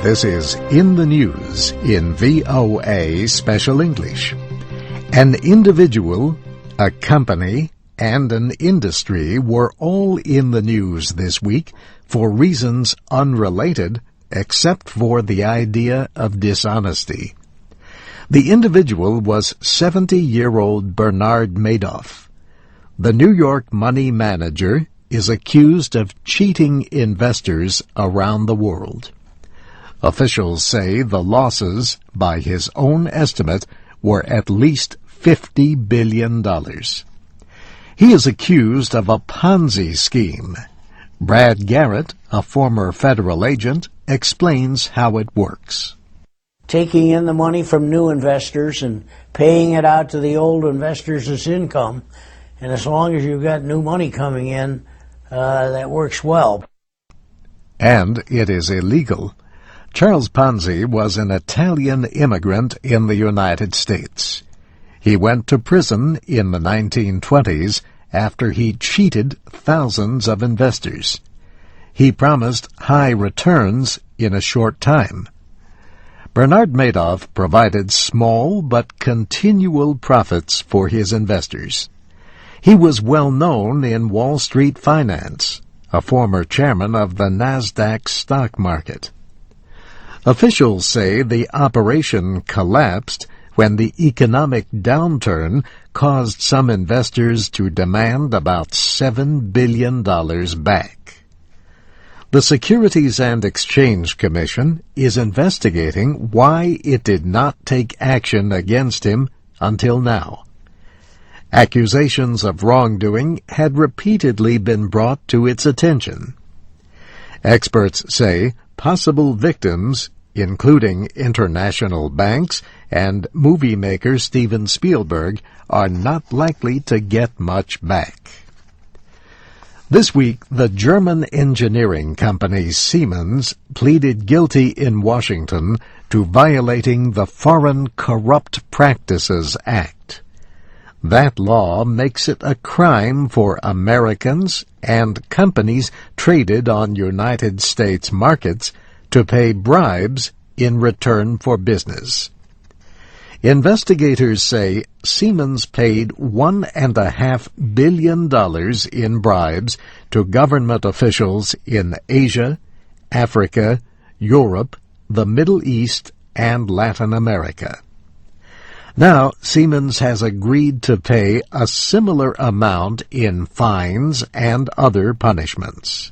This is In the News in VOA Special English. An individual, a company, and an industry were all in the news this week for reasons unrelated except for the idea of dishonesty. The individual was 70-year-old Bernard Madoff. The New York money manager is accused of cheating investors around the world. Officials say the losses, by his own estimate, were at least $50 billion. He is accused of a Ponzi scheme. Brad Garrett, a former federal agent, explains how it works. Taking in the money from new investors and paying it out to the old investors as income, and as long as you've got new money coming in, that works well. And it is illegal. Charles Ponzi was an Italian immigrant in the United States. He went to prison in the 1920s after he cheated thousands of investors. He promised high returns in a short time. Bernard Madoff provided small but continual profits for his investors. He was well known in Wall Street finance, a former chairman of the NASDAQ stock market. Officials say the operation collapsed when the economic downturn caused some investors to demand about $7 billion back. The Securities and Exchange Commission is investigating why it did not take action against him until now. Accusations of wrongdoing had repeatedly been brought to its attention. Experts say possible victims, including international banks and movie maker Steven Spielberg, are not likely to get much back. This week, the German engineering company Siemens pleaded guilty in Washington to violating the Foreign Corrupt Practices Act. That law makes it a crime for Americans and companies traded on United States markets to pay bribes in return for business. Investigators say Siemens paid $1.5 billion in bribes to government officials in Asia, Africa, Europe, the Middle East, and Latin America. Now, Siemens has agreed to pay a similar amount in fines and other punishments.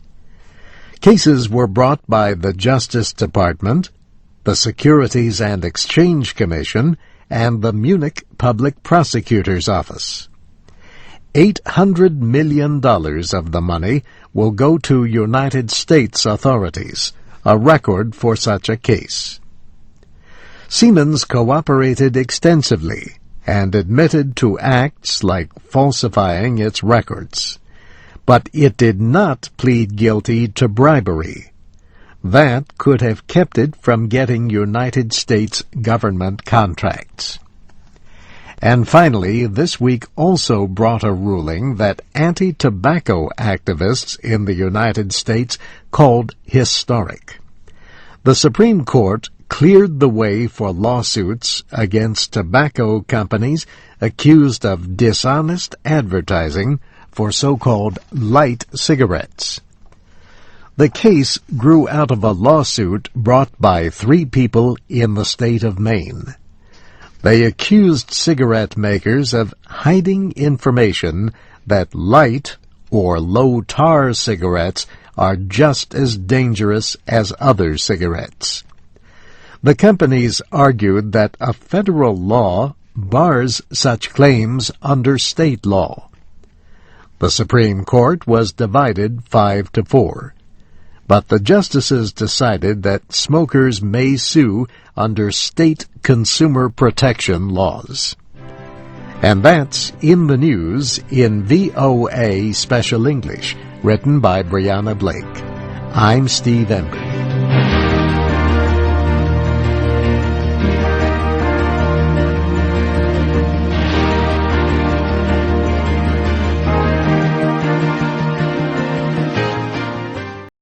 Cases were brought by the Justice Department, the Securities and Exchange Commission, and the Munich Public Prosecutor's Office. $800 million of the money will go to United States authorities, a record for such a case. Siemens cooperated extensively and admitted to acts like falsifying its records. But it did not plead guilty to bribery. That could have kept it from getting United States government contracts. And finally, this week also brought a ruling that anti-tobacco activists in the United States called historic. The Supreme Court cleared the way for lawsuits against tobacco companies accused of dishonest advertising for so-called light cigarettes. The case grew out of a lawsuit brought by 3 people in the state of Maine. They accused cigarette makers of hiding information that light or low-tar cigarettes are just as dangerous as other cigarettes. The companies argued that a federal law bars such claims under state law. The Supreme Court was divided 5-4. But the justices decided that smokers may sue under state consumer protection laws. And that's In the News in VOA Special English, written by Brianna Blake. I'm Steve Embry.